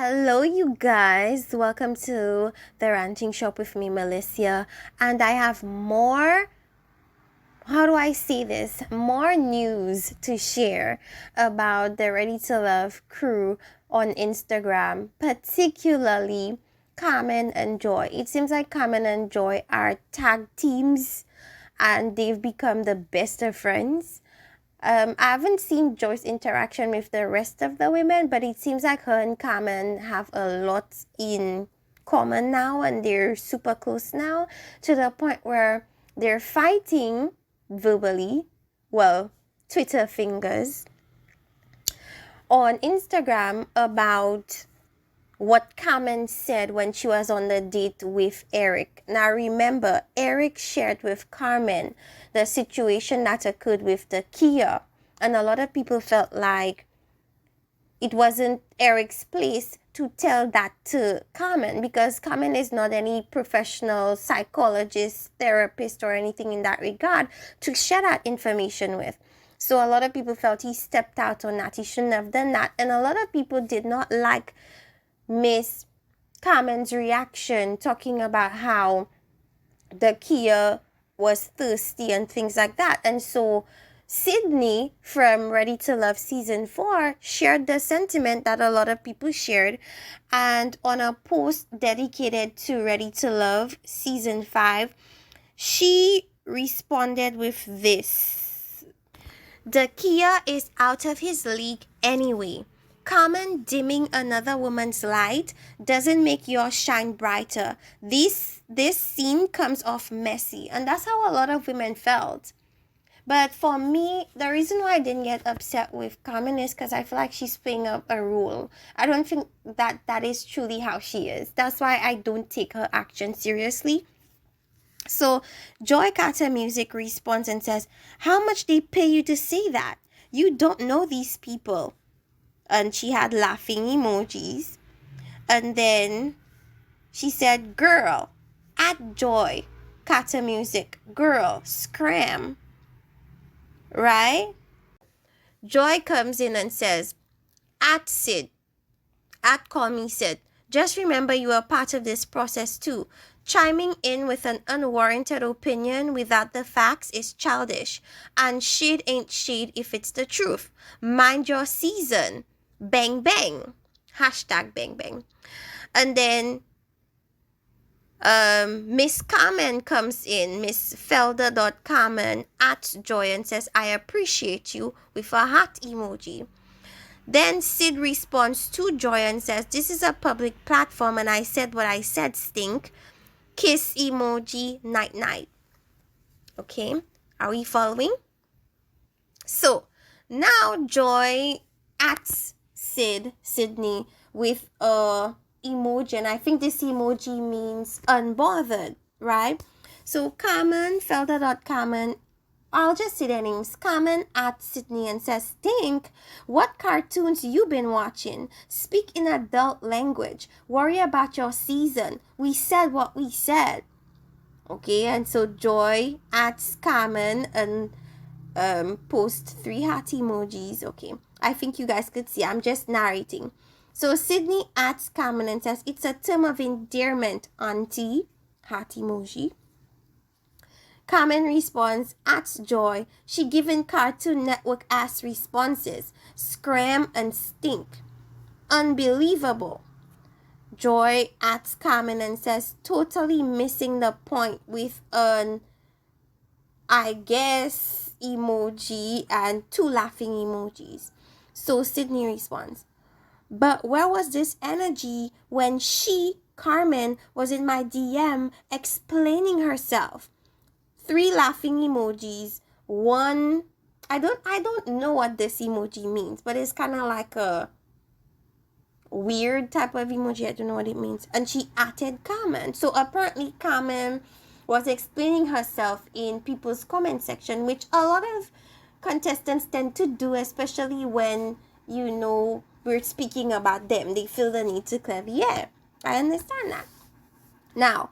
Hello, you guys. Welcome to the Ranting Shop with me, Melissa. And I have more, how do I say this? More news to share about the Ready to Love crew on Instagram, particularly Carmen and Joy. It seems like Carmen and Joy are tag teams and they've become the best of friends. I haven't seen Joy's interaction with the rest of the women, but it seems like her and Carmen have a lot in common now, and they're super close now to the point where they're fighting verbally, well, Twitter fingers, on Instagram about what Carmen said when she was on the date with Eric. Now remember, Eric shared with Carmen the situation that occurred with the Kia. And a lot of people felt like it wasn't Eric's place to tell that to Carmen, because Carmen is not any professional psychologist, therapist, or anything in that regard to share that information with. So a lot of people felt he stepped out on that. He shouldn't have done that. And a lot of people did not like Miss Carmen's reaction, talking about how the Kia was thirsty and things like that. And so Sidney from Ready to Love Season 4 shared the sentiment that a lot of people shared. And on a post dedicated to Ready to Love Season 5, she responded with this: "The Kia is out of his league anyway. Carmen dimming another woman's light doesn't make yours shine brighter. This scene comes off messy." And that's how a lot of women felt. But for me, the reason why I didn't get upset with Carmen is because I feel like she's playing up a role. I don't think that is truly how she is. That's why I don't take her action seriously. So Joy Carter Music responds and says, "How much they pay you to say that? You don't know these people." And she had laughing emojis. And then she said, "Girl, at Joy Carter Music, girl, scram." Right? Joy comes in and says, "At Sid, at Call Me Sid, just remember you are part of this process too. Chiming in with an unwarranted opinion without the facts is childish. And shade ain't shade if it's the truth. Mind your season. Bang bang." Hashtag bang bang. And then Miss Carmen comes in, Miss Felder.Carmen at Joy, and says, "I appreciate you," with a heart emoji. Then Sid responds to Joy and says, "This is a public platform and I said what I said, stink. Kiss emoji, night night." Okay, are we following? So now Joy at Sidney with a emoji, and I think this emoji means unbothered, right? So Carmen, Felder.Carmen, I'll just say their names. Carmen at Sidney and says, "Think, what cartoons you been watching? Speak in adult language. Worry about your season. We said what we said." Okay, and so Joy at Carmen and post 3 heart emojis. Okay, I think you guys could see, I'm just narrating. So Sidney at Carmen and says, "It's a term of endearment, auntie," heart emoji. Carmen responds at Joy, "She giving Cartoon Network ass responses. Scram and stink. Unbelievable." Joy at Carmen and says, "Totally missing the point," with an I guess emoji and 2 laughing emojis. So Sidney responds, "But where was this energy when she, Carmen, was in my DM explaining herself?" 3 laughing emojis. 1, I don't know what this emoji means, but it's kind of like a weird type of emoji. I don't know what it means. And she added Carmen. So apparently Carmen was explaining herself in people's comment section, which a lot of contestants tend to do, especially when, you know, we're speaking about them. They feel the need to clear the air. I understand that. Now,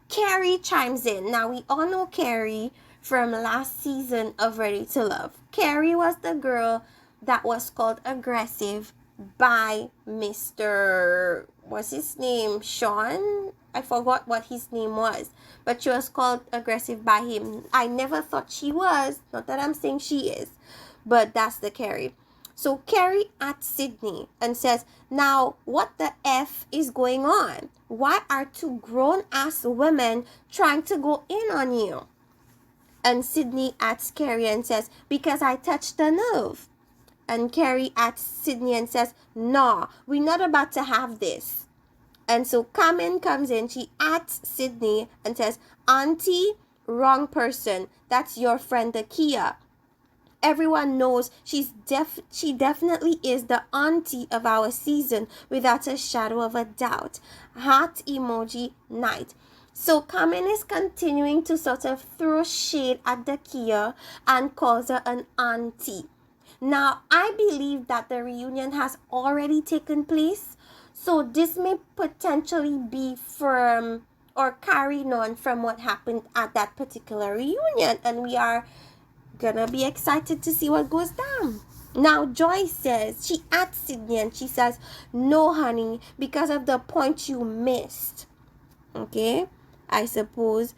Carrie chimes in. Now, we all know Carrie from last season of Ready to Love. Carrie was the girl that was called aggressive by Mr. what's his name? Sean? I forgot what his name was. But she was called aggressive by him. I never thought she was. Not that I'm saying she is. But that's the Carrie. So Carrie at Sidney and says, now what the F is going on? Why are two grown-ass women trying to go in on you? And Sidney at Carrie and says, because I touched the nerve. And Carrie at Sidney and says, no, we're not about to have this. And so Carmen comes in, she at Sidney and says, auntie, wrong person. That's your friend, the Kia. Everyone knows she definitely is the auntie of our season without a shadow of a doubt. Heart emoji night. So Carmen is continuing to sort of throw shade at the Kia and calls her an auntie. Now, I believe that the reunion has already taken place, so this may potentially be from or carrying on from what happened at that particular reunion, and we are gonna be excited to see what goes down. Now, Joy says, she at Sidney and she says, no, honey, because of the point you missed. Okay, I suppose.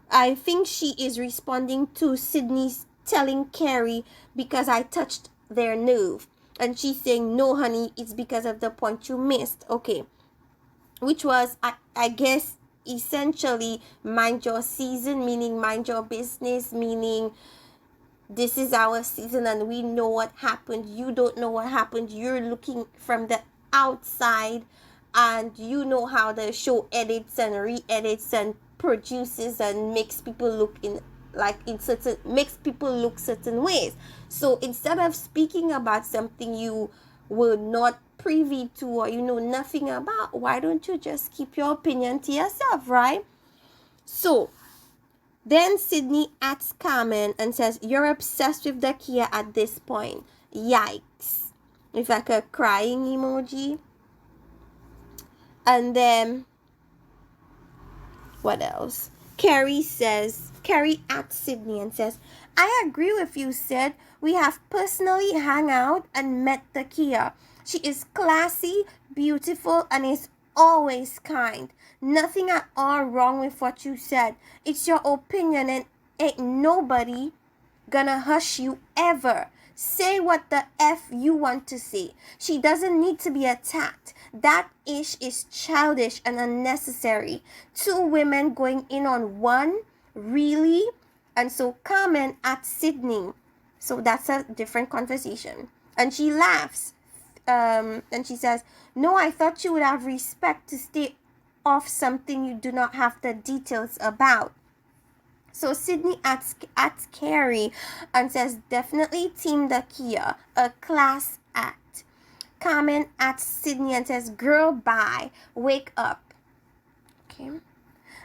I think she is responding to Sidney's telling Carrie because I touched their nerve. And she's saying, no, honey, it's because of the point you missed. Okay. Which was, I guess, essentially mind your season, meaning mind your business, meaning this is our season and we know what happened. You don't know what happened. You're looking from the outside and you know how the show edits and re-edits and produces and makes people look makes people look certain ways. So instead of speaking about something you were not privy to or you know nothing about, why don't you just keep your opinion to yourself, right? So then Sidney asks Carmen and says, you're obsessed with the Kia at this point. Yikes. With like a crying emoji. And then, what else? Carrie asks Sidney and says, I agree with you, Sid. We have personally hung out and met the Kia. She is classy, beautiful, and is always kind. Nothing at all wrong with what you said. It's your opinion and ain't nobody gonna hush you ever. Say what the F you want to say. She doesn't need to be attacked. That ish is childish and unnecessary. Two women going in on one? Really? And so Carmen at Sidney. So that's a different conversation. And she laughs. And she says, no, I thought you would have respect to stay off something you do not have the details about. So Sidney at Carrie and says, definitely team the Kia, a class act. Carmen at Sidney and says, girl, bye, wake up. Okay.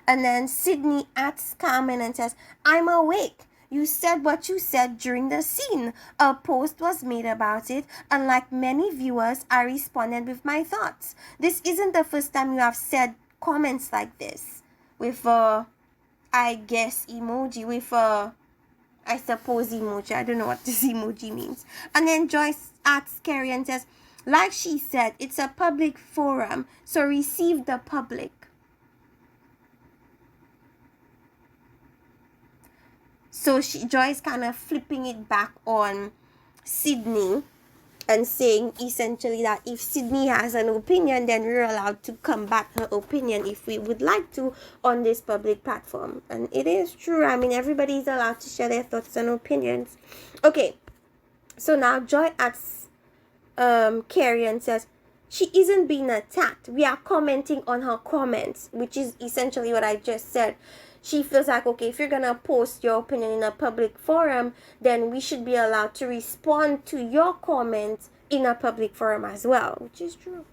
And then Sidney asks Carmen and says, I'm awake. You said what you said during the scene. A post was made about it, and like many viewers, I responded with my thoughts. This isn't the first time you have said comments like this. With a, I guess, emoji. With a, I suppose, emoji. I don't know what this emoji means. And then Joyce asks Carrie and says, like she said, it's a public forum, so receive the public. So Joy's kind of flipping it back on Sidney and saying essentially that if Sidney has an opinion, then we're allowed to combat her opinion if we would like to on this public platform. And it is true. I mean, everybody's allowed to share their thoughts and opinions. Okay, so now Joy asks Carrie and says, she isn't being attacked. We are commenting on her comments, which is essentially what I just said. She feels like, okay, if you're going to post your opinion in a public forum, then we should be allowed to respond to your comments in a public forum as well, which is true.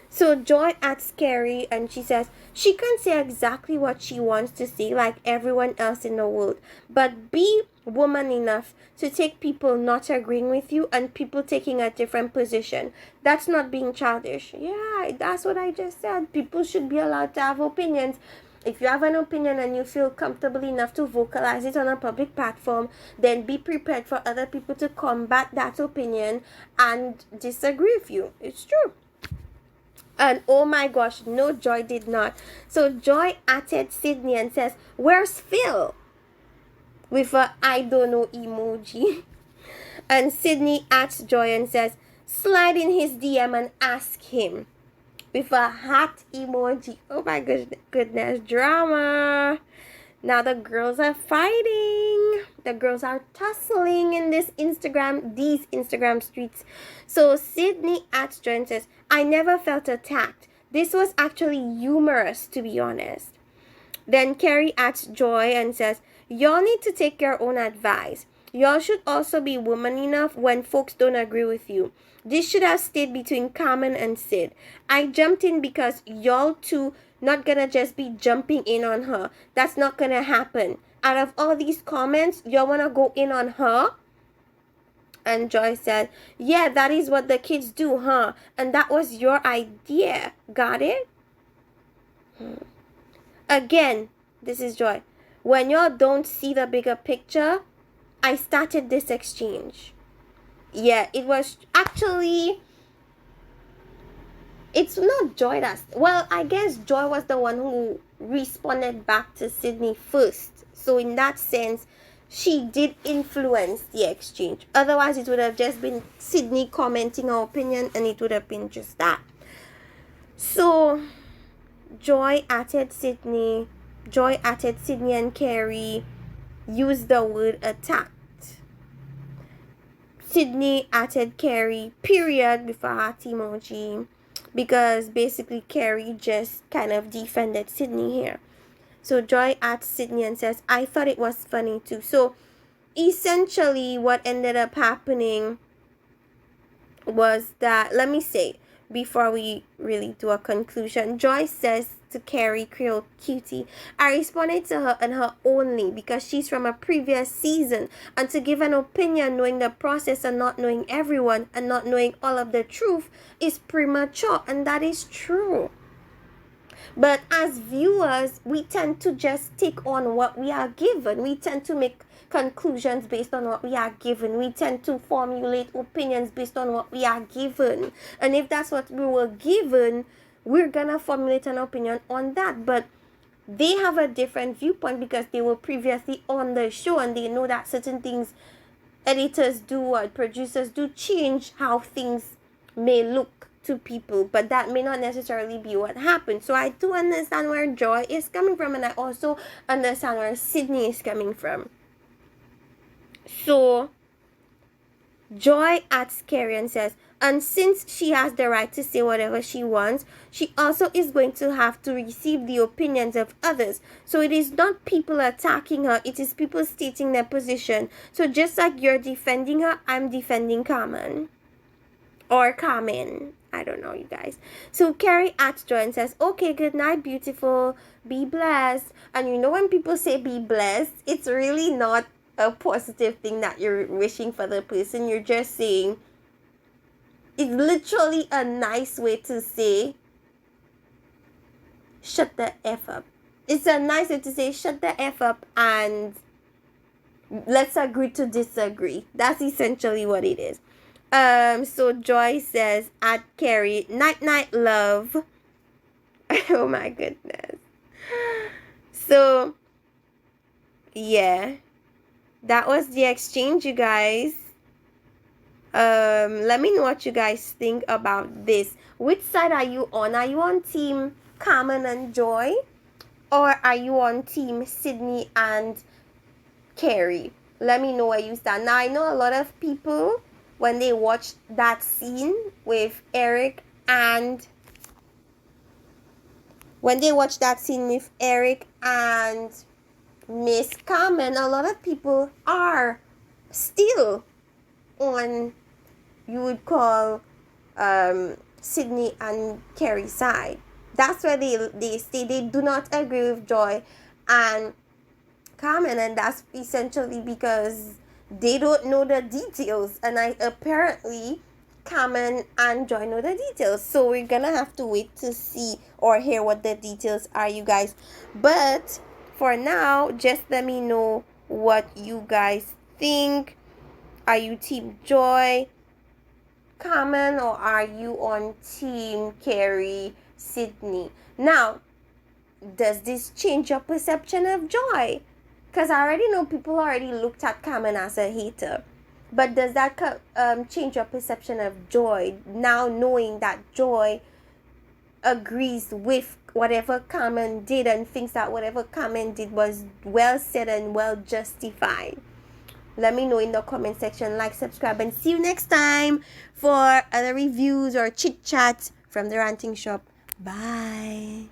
So Joy asks Carrie and she says, she can say exactly what she wants to say like everyone else in the world, but be woman enough to take people not agreeing with you and people taking a different position. That's not being childish. Yeah, that's what I just said. People should be allowed to have opinions. If you have an opinion and you feel comfortable enough to vocalize it on a public platform, then be prepared for other people to combat that opinion and disagree with you. It's true. And oh my gosh, no, Joy did not. So Joy added Sidney and says, "Where's Phil?" with a I don't know emoji. And Sidney adds Joy and says, "Slide in his DM and ask him," with a heart emoji. Oh my goodness, drama. Now the girls are fighting. The girls are tussling in these Instagram streets. So Sidney adds Joy and says, "I never felt attacked. This was actually humorous, to be honest." Then Carrie adds Joy and says, "Y'all need to take your own advice. Y'all should also be woman enough when folks don't agree with you. This should have stayed between Carmen and Sid. I jumped in because y'all two not gonna just be jumping in on her. That's not gonna happen. Out of all these comments, y'all wanna go in on her?" And Joy said, "Yeah, that is what the kids do, huh? And that was your idea. Got it?" Again, this is Joy. "When y'all don't see the bigger picture, I started this exchange." Yeah, it was actually, it's not Joy that's, well, I guess Joy was the one who responded back to Sidney first. So in that sense, she did influence the exchange. Otherwise, it would have just been Sidney commenting her opinion and it would have been just that. So Joy added Sidney and Carrie used the word attacked. Sidney added Carrie, period, with a heart emoji, because basically Carrie just kind of defended Sidney here. So Joy adds Sidney and says, "I thought it was funny too." So essentially what ended up happening was that, let me say, before we really do a conclusion, Joy says to Carrie, "Creole cutie, I responded to her and her only because she's from a previous season, and to give an opinion knowing the process and not knowing everyone and not knowing all of the truth is premature." And that is true. But as viewers, we tend to just take on what we are given. We tend to make conclusions based on what we are given. We tend to formulate opinions based on what we are given. And if that's what we were given, we're gonna formulate an opinion on that. But they have a different viewpoint because they were previously on the show and they know that certain things editors do or producers do change how things may look to people, but that may not necessarily be what happened. So I do understand where Joy is coming from, and I also understand where Sidney is coming from. So Joy adds Carrie and says, "And since she has the right to say whatever she wants, she also is going to have to receive the opinions of others. So it is not people attacking her, it is people stating their position. So just like you're defending her, I'm defending Carmen." Or Carmen. I don't know, you guys. So Carrie adds Joy and says, "Okay, good night, beautiful. Be blessed." And you know when people say be blessed, it's really not a positive thing that you're wishing for the person. You're just saying, it's literally a nice way to say, shut the F up. It's a nice way to say, shut the F up and let's agree to disagree. That's essentially what it is. So Joy says at Carrie, "Night night, love." Oh my goodness. So yeah, that was the exchange, you guys. Let me know what you guys think about this. Which side are you on? Are you on team Carmen and Joy, or are you on team Sidney and Carrie? Let me know where you stand. Now I know a lot of people, when they watched that scene with Eric and Miss Carmen, a lot of people are still on, you would call, Sidney and Carrie's side. That's where they say they do not agree with Joy and Carmen, and that's essentially because they don't know the details. And apparently Carmen and Joy know the details. So we're gonna have to wait to see or hear what the details are, you guys. But for now, just let me know what you guys think. Are you Team Joy, Carmen, or are you on Team Carrie, Sidney? Now, does this change your perception of Joy? Because I already know people already looked at Carmen as a hater. But does that change your perception of Joy, now knowing that Joy agrees with whatever Carmen did and thinks that whatever Carmen did was well said and well justified? Let me know in the comment section. Like, subscribe, and see you next time for other reviews or chit chat from the ranting shop. Bye.